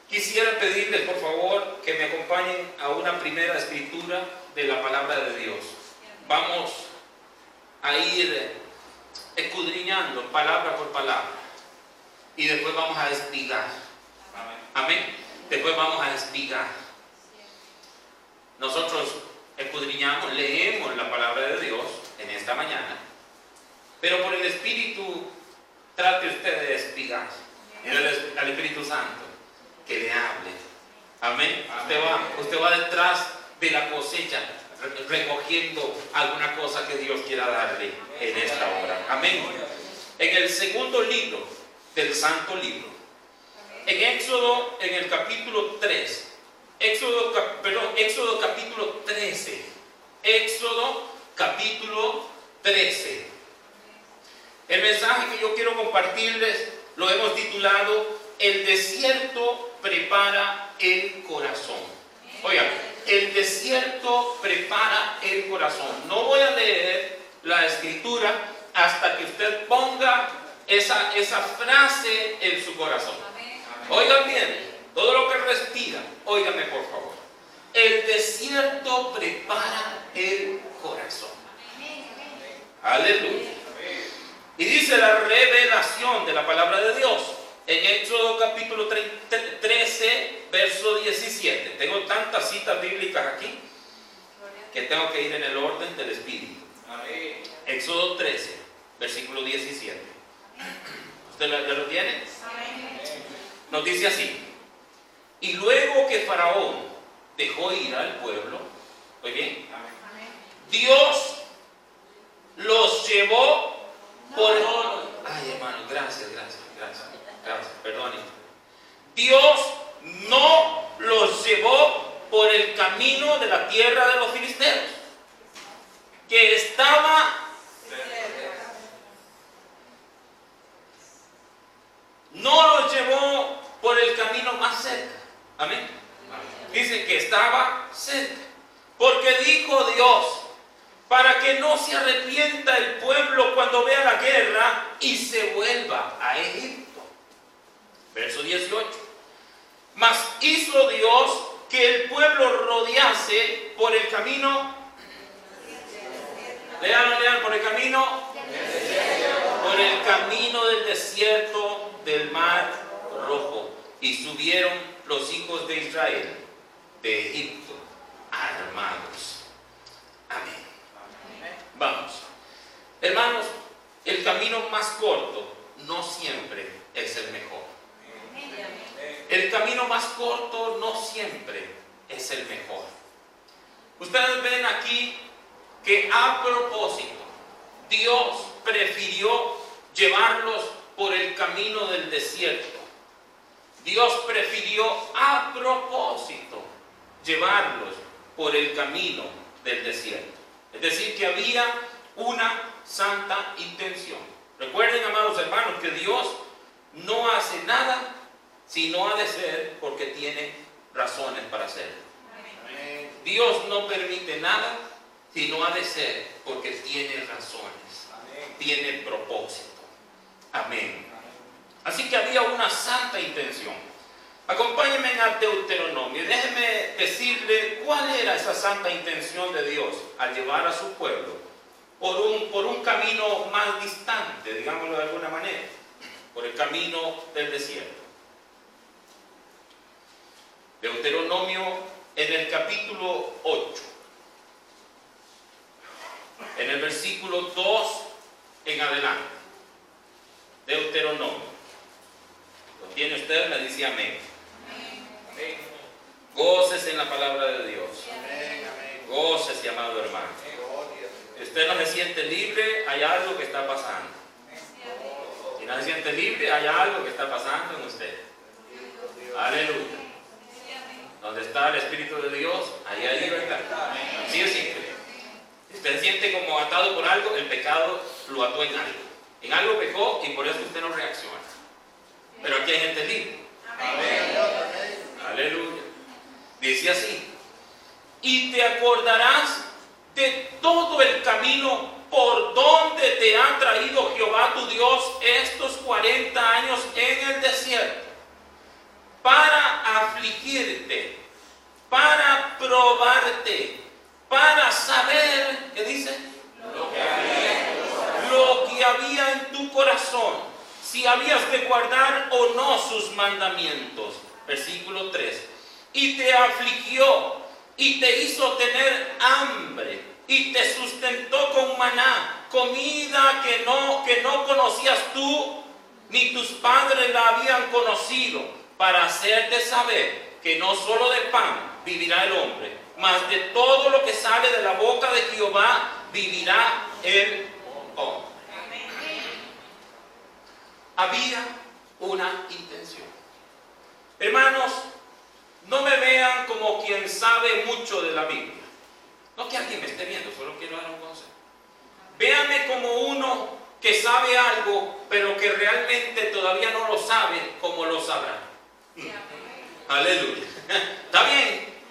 Quisiera pedirles por favor que me acompañen a una primera escritura de la palabra de Dios. Vamos a ir escudriñando palabra por palabra y después vamos a espigar. Amén. Después vamos a espigar. Nosotros escudriñamos, leemos la palabra de Dios en esta mañana, pero por el Espíritu trate usted de espigar al Espíritu Santo que le hable. Amén. Usted va detrás de la cosecha recogiendo alguna cosa que Dios quiera darle en esta hora. Amén. En el segundo libro del Santo Libro, en Éxodo, en el capítulo 3, Éxodo capítulo 13, Éxodo capítulo 13. El mensaje que yo quiero compartirles lo hemos titulado El desierto prepara el corazón. Oigan, el desierto prepara el corazón. No voy a leer la escritura hasta que usted ponga esa frase en su corazón. Oigan bien, todo lo que respira, óiganme por favor. El desierto prepara el corazón. Aleluya. Y dice la revelación de la palabra de Dios en Éxodo capítulo 13, verso 17. Tengo tantas citas bíblicas aquí que tengo que ir en el orden del Espíritu. Amén. Éxodo 13, versículo 17. ¿Usted ya lo tiene? Amén. Nos dice así: y luego que Faraón dejó ir al pueblo, ¿muy bien? Amén. Dios los llevó por... Ay, hermano, gracias, perdónenme. Dios no los llevó por el camino de la tierra de los filisteos, que estaba... No los llevó por el camino más cerca. Amén. Dice que estaba cerca. Porque dijo Dios: para que no se arrepienta el pueblo cuando vea la guerra y se vuelva a Egipto. Verso 18. Mas hizo Dios que el pueblo rodease por el camino. Lean por el camino. Por el camino del desierto del Mar Rojo. Y subieron los hijos de Israel de Egipto armados. Amén. Vamos. Hermanos, el camino más corto no siempre es el mejor. El camino más corto no siempre es el mejor. Ustedes ven aquí que a propósito Dios prefirió llevarlos por el camino del desierto. Dios prefirió a propósito llevarlos por el camino del desierto. Es decir, que había una santa intención. Recuerden, amados hermanos, que Dios no hace nada si no ha de ser porque tiene razones para hacerlo. Amén. Dios no permite nada si no ha de ser porque tiene razones. Amén. Tiene propósito. Amén. Así que había una santa intención. Acompáñenme a Deuteronomio. Déjenme decirle cuál era esa santa intención de Dios al llevar a su pueblo por un camino más distante, digámoslo de alguna manera, por el camino del desierto. Deuteronomio en el capítulo 8, en el versículo 2 en adelante. Deuteronomio. ¿Lo tiene usted? Me dice amén. Amén. Gócese en la palabra de Dios. Amén. Gócese, amado hermano. Si usted no se siente libre, hay algo que está pasando. Si no se siente libre, hay algo que está pasando en usted. Aleluya. Donde está el Espíritu de Dios, ahí hay libertad. Así es simple. Si usted se siente como atado por algo, el pecado lo ató en algo. En algo pecó y por eso usted no reacciona. Pero aquí hay gente libre. Amén. Aleluya. Dice así: y te acordarás de todo el camino por donde te ha traído Jehová tu Dios estos 40 años en el desierto, para afligirte, para probarte, para saber, ¿qué dice? Lo que había en tu corazón, si habías de guardar o no sus mandamientos. Versículo 3. Y te afligió y te hizo tener hambre y te sustentó con maná, comida que no conocías tú ni tus padres la habían conocido, para hacerte saber que no solo de pan vivirá el hombre, mas de todo lo que sale de la boca de Jehová vivirá el hombre. Había una intención. Hermanos, no me vean como quien sabe mucho de la Biblia. No que alguien me esté viendo, solo quiero dar un consejo. Véanme como uno que sabe algo, pero que realmente todavía no lo sabe como lo sabrá. Aleluya. ¿Está bien?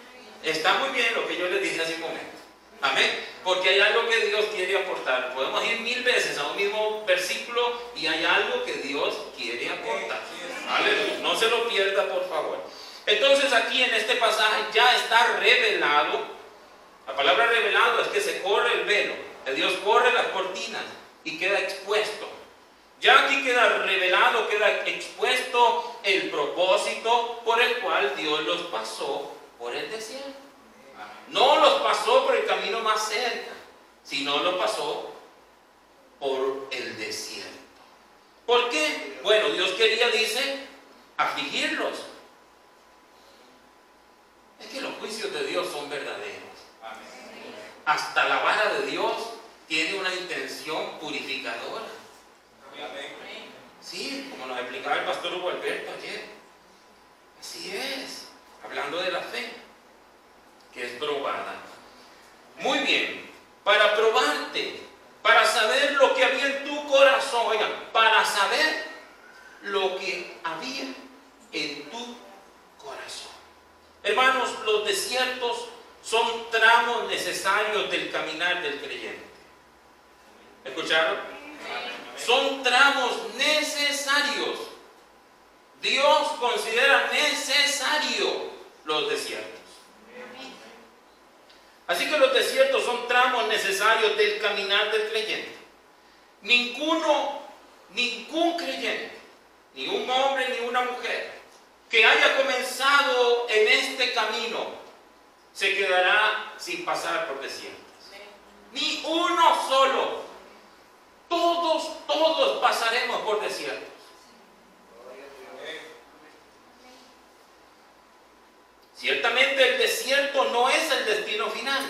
Está muy bien lo que yo les dije hace un momento. Amén. Porque hay algo que Dios quiere aportar. Podemos ir 1000 veces a un mismo versículo y hay algo que Dios quiere aportar. Aleluya. No se lo pierda, por favor. Entonces aquí en este pasaje ya está revelado. La palabra revelado es que se corre el velo. Que Dios corre las cortinas y queda expuesto. Ya aquí queda revelado, queda expuesto el propósito por el cual Dios los pasó por el desierto. No los pasó por el camino más cerca, sino los pasó por el desierto. ¿Por qué? Bueno, Dios quería, dice, afligirlos. Es que los juicios de Dios son verdaderos. Hasta la vara de Dios tiene una intención purificadora. Sí, como nos explicaba el pastor Hugo Alberto ayer. Así es, hablando de la fe, que es probada. Muy bien, para probarte, para saber lo que había en tu corazón, oigan, para saber lo que había en tu corazón. Hermanos, los desiertos son tramos necesarios del caminar del creyente. ¿Escucharon? Son tramos necesarios. Dios considera necesario los desiertos. Así que los desiertos son tramos necesarios del caminar del creyente. Ningún creyente, ni un hombre ni una mujer que haya comenzado en este camino se quedará sin pasar por desiertos. Ni uno solo. Todos pasaremos por desiertos. Ciertamente el desierto no es el destino final,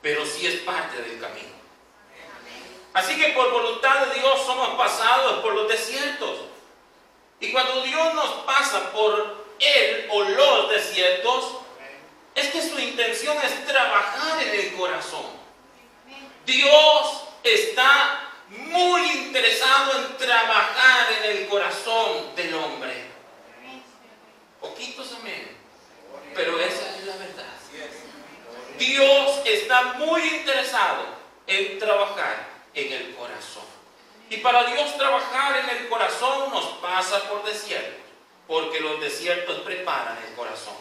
pero sí es parte del camino. Así que por voluntad de Dios somos pasados por los desiertos. Y cuando Dios nos pasa por él o los desiertos, es que su intención es trabajar en el corazón. Dios está muy interesado en trabajar en el corazón del hombre. Poquitos amén, pero esa es la verdad. Dios está muy interesado en trabajar en el corazón. Y para Dios trabajar en el corazón nos pasa por desiertos, porque los desiertos preparan el corazón.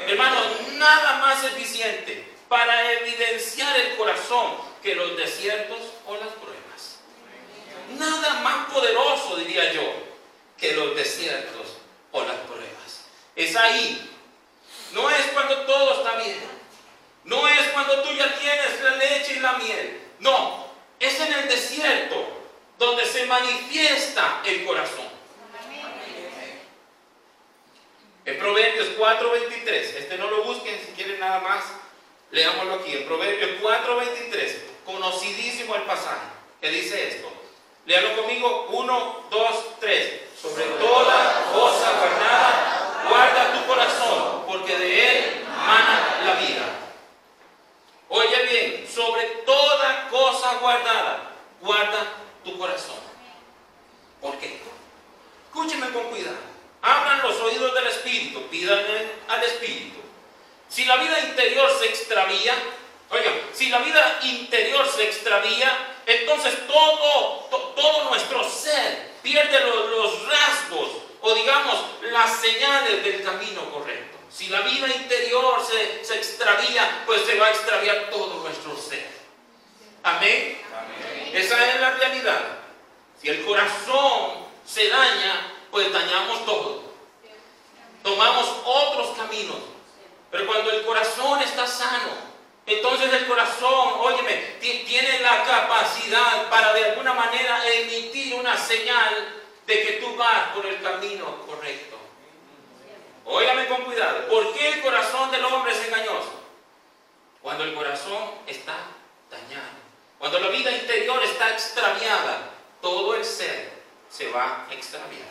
Hermanos, nada más eficiente para evidenciar el corazón que los desiertos o las pruebas. Nada más poderoso, diría yo, que los desiertos o las pruebas. Es ahí. No es cuando todo está bien. No es cuando tú ya tienes la leche y la miel. No, es en el desierto donde se manifiesta el corazón. En Proverbios 4:23, no lo busquen, si quieren nada más, leámoslo aquí. En Proverbios 4:23, conocidísimo el pasaje, que dice esto. Léalo conmigo, 1, 2, 3. Sobre toda cosa guardada, guarda tu corazón, porque de él mana la vida. Oye bien, sobre toda cosa guardada, guarda tu corazón. ¿Por qué? Escúchenme con cuidado. Abran los oídos del Espíritu, pidan al Espíritu. Si la vida interior se extravía, oigan, si la vida interior se extravía, entonces todo nuestro ser pierde los rasgos, o digamos, las señales del camino correcto. Si la vida interior se extravía, pues se va a extraviar todo nuestro ser. Amén. Amén. Esa es la realidad. Si el corazón se daña, pues dañamos todo. Tomamos otros caminos. Pero cuando el corazón está sano, entonces el corazón, óyeme, tiene la capacidad para de alguna manera emitir una señal de que tú vas por el camino correcto. Óigame con cuidado. ¿Por qué el corazón del hombre es engañoso? Cuando el corazón está dañado, cuando la vida interior está extraviada, todo el ser se va a extraviar.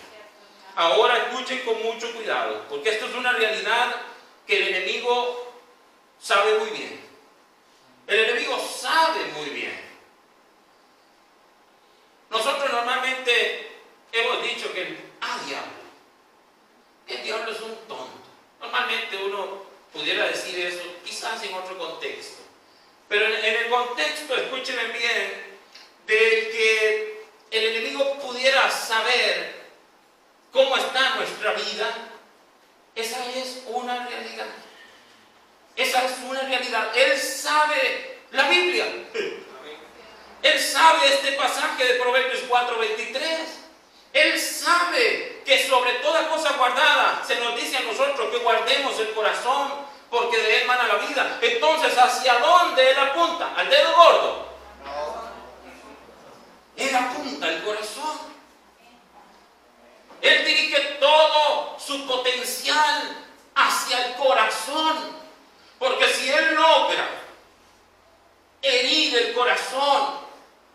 Ahora escuchen con mucho cuidado, porque esto es una realidad que el enemigo sabe muy bien. El enemigo sabe muy bien. Nosotros normalmente hemos dicho que el diablo es un tonto. Normalmente uno pudiera decir eso, quizás en otro contexto. Pero en el contexto, escúchenme bien, de que el enemigo pudiera saber cómo está nuestra vida, esa es una realidad. Esa es una realidad. Él sabe la Biblia. Él sabe este pasaje de Proverbios 4:23. Él sabe que sobre toda cosa guardada se nos dice a nosotros que guardemos el corazón, porque de él mana la vida. Entonces, ¿hacia dónde él apunta? ¿Al dedo gordo? Él apunta al corazón. Él dirige todo su potencial hacia el corazón. Porque si él logra herir el corazón,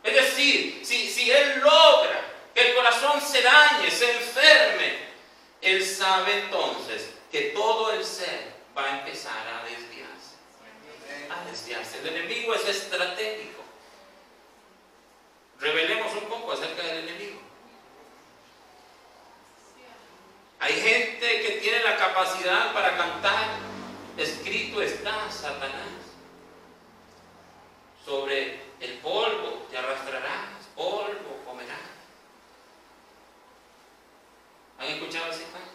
es decir, si él logra que el corazón se dañe, se enferme, él sabe entonces que todo el ser va a empezar a desviarse. A desviarse. El enemigo es estratégico. Revelemos un poco acerca del enemigo. Hay gente que tiene la capacidad para cantar: escrito está, Satanás, sobre el polvo te arrastrarás, polvo comerás. ¿Han escuchado ese canto?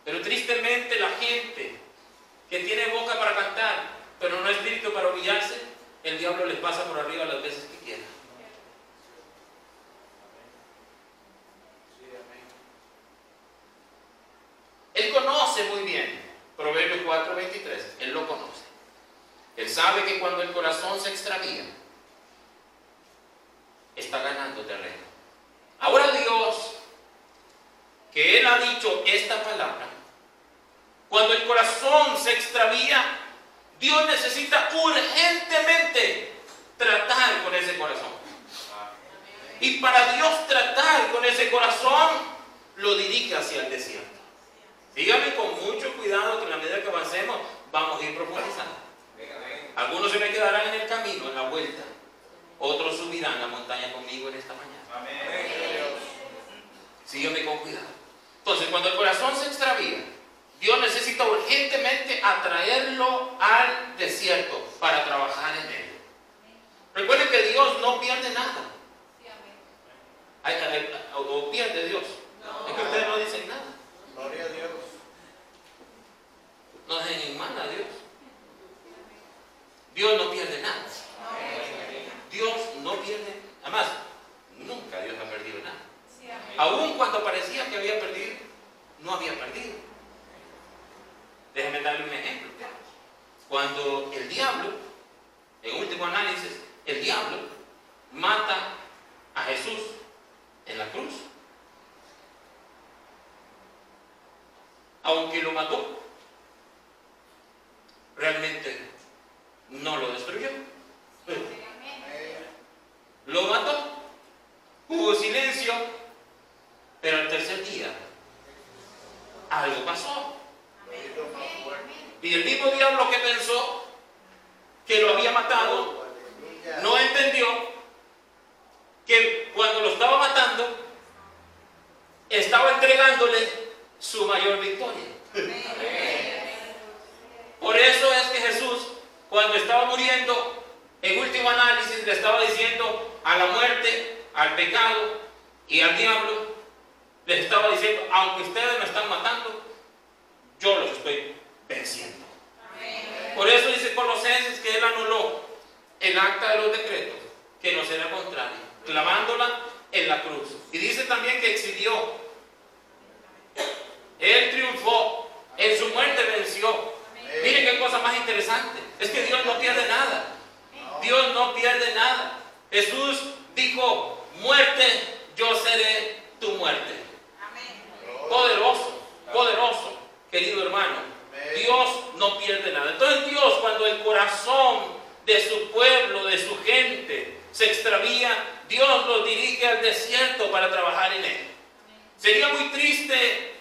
Pero tristemente la gente que tiene boca para cantar, pero no espíritu para humillarse, el diablo les pasa por arriba las veces que quiera. Él conoce muy bien Proverbios 4:23, él lo conoce. Él sabe que cuando el corazón se extravía, está ganando terreno. Ahora Dios, que Él ha dicho esta palabra, cuando el corazón se extravía, Dios necesita urgentemente tratar con ese corazón. Y para Dios tratar con ese corazón, lo dirige hacia el desierto. Dígame con mucho cuidado que en la medida que avancemos vamos a ir profundizando. Algunos se me quedarán en el camino, en la vuelta. Otros subirán la montaña conmigo en esta mañana. Amén. Sígueme con cuidado. Entonces, cuando el corazón se extravía, Dios necesita urgentemente atraerlo al desierto para trabajar en él. Recuerden que Dios no pierde nada. ¿O pierde Dios? Es que ustedes no dicen nada. Gloria a Dios. No dejen en mal a Dios. Dios no pierde nada. Dios no pierde. Además, nunca Dios ha perdido nada. Aún cuando parecía que había perdido, no había perdido. Déjenme darle un ejemplo. Cuando el diablo, en último análisis, el diablo mata a Jesús en la cruz, aunque lo mató, realmente no lo destruyó. Lo mató, hubo silencio, pero al tercer día algo pasó. Y el mismo diablo que pensó que lo había matado, no entendió que cuando lo estaba matando, estaba entregándole su mayor victoria. Por eso es que Jesús, cuando estaba muriendo, en último análisis le estaba diciendo a la muerte, al pecado y al diablo: Les estaba diciendo, aunque ustedes me están matando, yo los estoy venciendo. Por eso dice Colosenses que Él anuló el acta de los decretos, que nos era contrario, clavándola en la cruz. Y dice también que exhibió. Él triunfó, en su muerte venció. Miren qué cosa más interesante. Es que Dios no pierde nada. Dios no pierde nada. Jesús dijo, muerte, yo seré tu muerte. Poderoso, poderoso, querido hermano. Dios no pierde nada. Entonces Dios, cuando el corazón de su pueblo, de su gente, se extravía, Dios los dirige al desierto para trabajar en él. Sería muy triste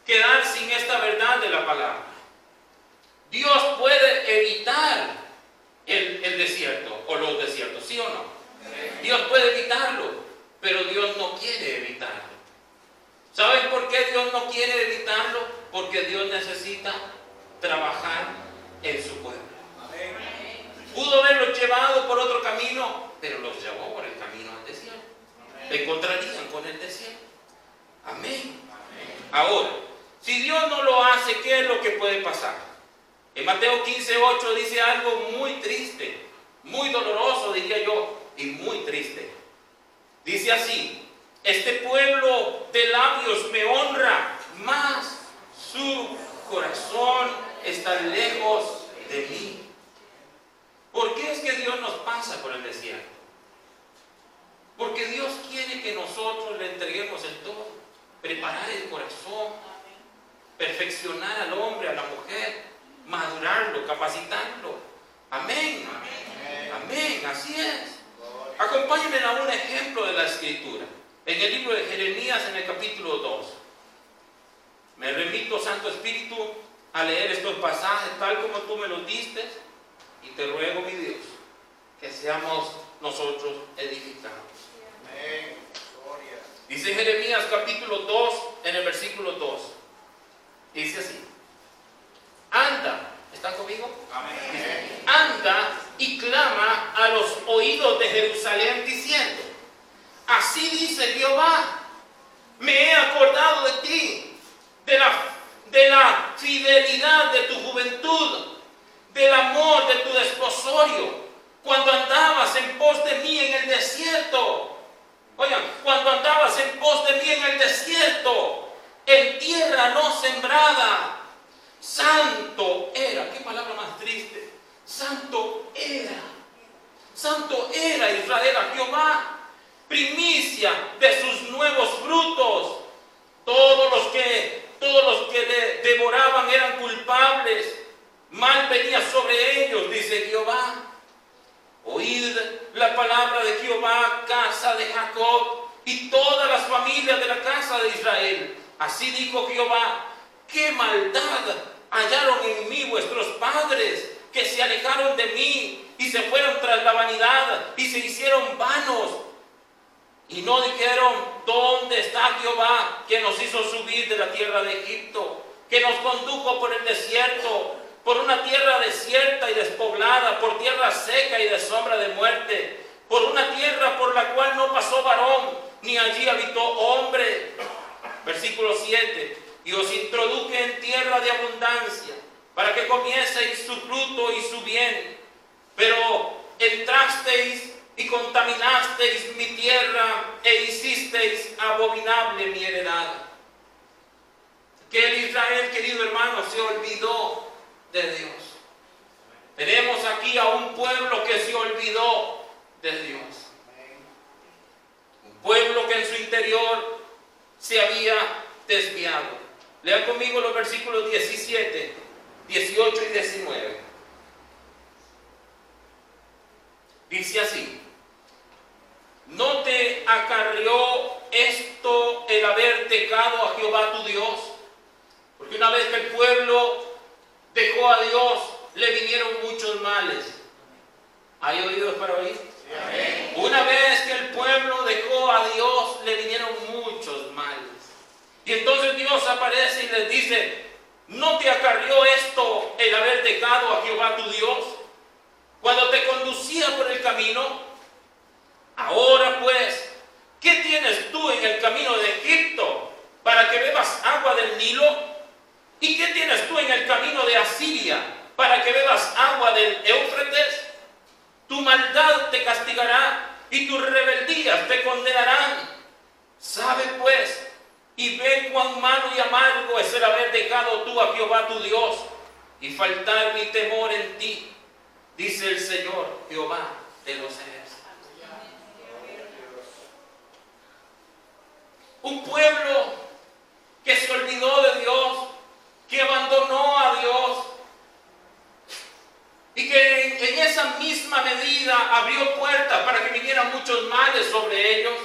quedar sin esta verdad de la palabra. Dios puede evitar el desierto o los desiertos, ¿sí o no? Dios puede evitarlo, pero Dios no quiere evitarlo. ¿Saben por qué Dios no quiere evitarlo? Porque Dios necesita trabajar en su pueblo. Pudo haberlos llevado por otro camino, pero los llevó por el camino al desierto. Se encontrarían con el desierto. Amén. Ahora, si Dios no lo hace, ¿qué es lo que puede pasar? En Mateo 15:8 dice algo muy triste, muy doloroso, diría yo, y muy triste. Dice así: este pueblo de labios me honra, mas su corazón está lejos de mí. ¿Por qué es que Dios nos pasa por el desierto? Porque Dios quiere que nosotros le entreguemos el todo, preparar el corazón, perfeccionar al hombre, a la mujer, madurarlo, capacitarlo. Amén. Amén, así es. Acompáñenme a un ejemplo de la Escritura. En el libro de Jeremías, en el capítulo 2. Me remito, Santo Espíritu, a leer estos pasajes tal como tú me los diste. Y te ruego, mi Dios, que seamos nosotros edificados. Amén. Gloria. Dice Jeremías capítulo 2, en el versículo 2. Dice así: anda, ¿están conmigo? Amén. Anda y clama a los oídos de Jerusalén diciendo: así dice Jehová, me he acordado de ti, de la fidelidad de tu juventud, del amor de tu desposorio, cuando andabas en pos de mí en el desierto. Oigan, cuando andabas en pos de mí en el desierto, en tierra no sembrada. Santo era, qué palabra más triste. Santo era Israel a Jehová, primicia de sus nuevos frutos. Todos los que le devoraban eran culpables. Mal venía sobre ellos, dice Jehová. Oíd la palabra de Jehová, casa de Jacob, y todas las familias de la casa de Israel. Así dijo Jehová: qué maldad hallaron en mí vuestros padres, que se alejaron de mí y se fueron tras la vanidad y se hicieron vanos. Y no dijeron: ¿dónde está Jehová, que nos hizo subir de la tierra de Egipto, que nos condujo por el desierto, por una tierra desierta y despoblada, por tierra seca y de sombra de muerte, por una tierra por la cual no pasó varón, ni allí habitó hombre? Versículo 7: y os introduje en tierra de abundancia, para que comieseis su fruto y su bien. Pero entrasteis y contaminasteis mi tierra, e hicisteis abominable mi heredad. Que el Israel, querido hermano, se olvidó de Dios. Tenemos aquí a un pueblo que se olvidó de Dios. Un pueblo que en su interior se había desviado. Lean conmigo los versículos 17, 18 y 19. Dice así: ¿no te acarrió esto el haber dejado a Jehová tu Dios? Porque una vez que el pueblo dejó a Dios, le vinieron muchos males. ¿Hay oídos para oír? Sí. Una vez que el pueblo dejó a Dios, le vinieron muchos males. Y entonces Dios aparece y les dice: ¿no te acarrió esto el haber dejado a Jehová tu Dios, cuando te conducía por el camino? Ahora pues, ¿qué tienes tú en el camino de Egipto? malo y amargo es el haber dejado tú a Jehová tu Dios y faltar mi temor en ti, dice el Señor Jehová de los ejércitos. Un pueblo que se olvidó de Dios, que abandonó a Dios y que en esa misma medida abrió puertas para que vinieran muchos males sobre ellos.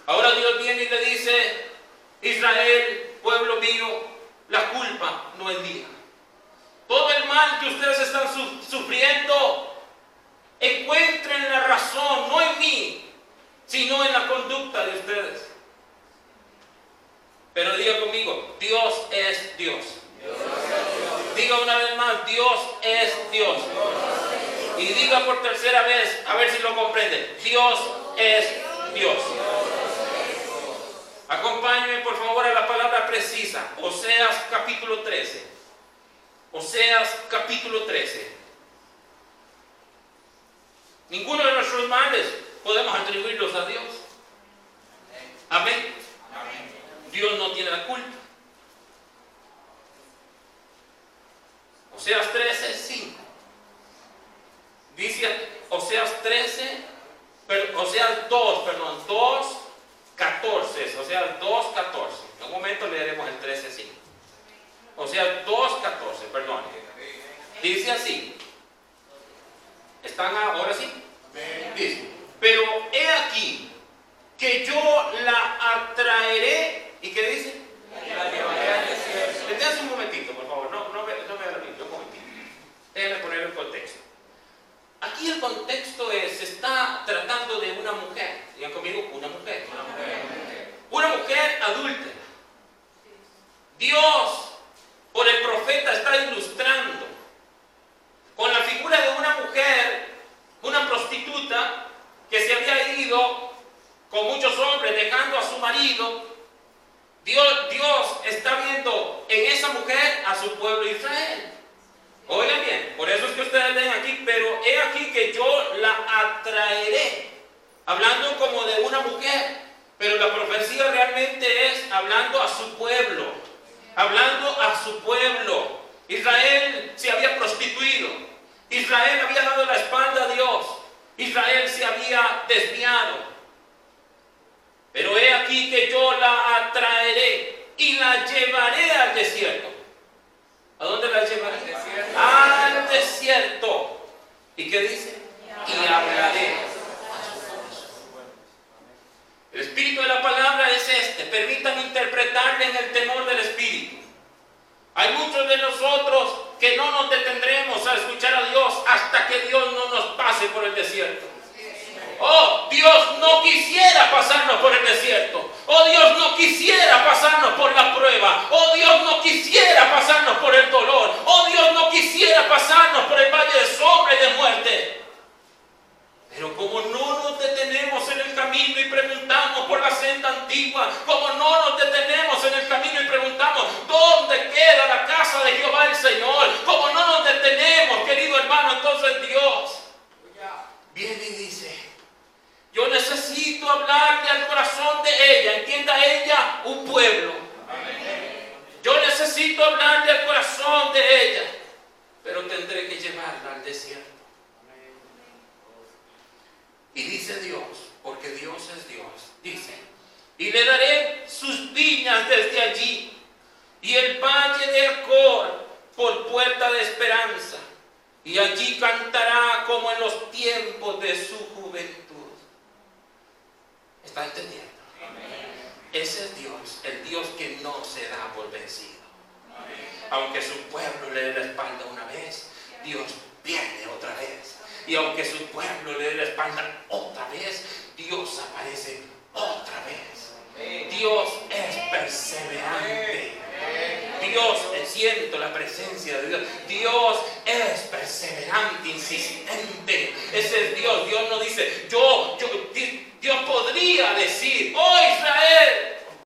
Ahora Dios viene y le dice: Israel, pueblo mío, la culpa no es mía. Todo el mal que ustedes están sufriendo, encuentren la razón, no en mí, sino en la conducta de ustedes. Pero diga conmigo: Dios es Dios. Diga una vez más: Dios es Dios. Y diga por tercera vez, a ver si lo comprende: Dios es Dios. Acompáñenme por favor a la palabra precisa. Oseas capítulo 13. Oseas capítulo 13. Ninguno de nuestros males podemos atribuirlos a Dios. Amén. Dios no tiene la culpa. Oseas 13, 5. Dice Oseas 2, 14. Oseas 2, 14. En un momento leeremos el 13, 5. Oseas 2, 14, perdón. Dice así. ¿Están ahora sí? Dice: pero he aquí que yo la atraeré. ¿Y qué dice? La llevaré al desierto. Deténganse un momentito, por favor. No me haga la Biblia, un momentito. Déjenme poner el contexto. Aquí el contexto se está tratando de una mujer. Digan conmigo: una mujer. Una mujer adúltera. Dios, por el profeta, está ilustrando con la figura de una mujer, una prostituta, que se había ido con muchos hombres dejando a su marido. Dios está viendo en esa mujer a su pueblo Israel. Oigan bien, por eso es que ustedes leen aquí: pero he aquí que yo la atraeré. Hablando como de una mujer, pero la profecía realmente es hablando a su pueblo. Hablando a su pueblo. Israel se había prostituido. Israel había dado la espalda a Dios. Israel se había desviado. Pero he aquí que yo la atraeré y la llevaré al desierto. ¿A dónde la llevaré? Al desierto. ¿Y qué dice? Y hablaré. El espíritu de la palabra es este. Permítanme interpretarle en el temor del espíritu. Hay muchos de nosotros que no nos detendremos a escuchar a Dios hasta que Dios no nos pase por el desierto. Oh, Dios no quisiera pasarnos por el desierto. Oh, Dios no quisiera pasarnos por la prueba. Oh, Dios no quisiera pasarnos por el dolor. Oh, Dios no quisiera pasarnos por el valle de sombra y de muerte. Pero como no nos detenemos en el camino y preguntamos por la senda antigua, como no nos detenemos en el camino y preguntamos ¿dónde queda la casa de Jehová el Señor? Como no nos detenemos, querido hermano, entonces Dios viene y dice: yo necesito hablarle al corazón de ella. Entienda ella, un pueblo. Yo necesito hablarle al corazón de ella, pero tendré que llevarla al desierto. Y dice Dios, porque Dios es Dios, dice: y le daré sus viñas desde allí, y el valle de Acor por puerta de esperanza, y allí cantará como en los tiempos de su juventud. ¿Está entendiendo? Ese es Dios, el Dios que no se da por vencido. Aunque su pueblo le dé la espalda una vez, Dios viene otra vez. Y aunque su pueblo le dé la espalda otra vez, Dios aparece otra vez. Dios es perseverante. Dios, siento la presencia de Dios. Dios es perseverante, insistente. Ese es Dios. Dios no dice, Dios podría decir, hoy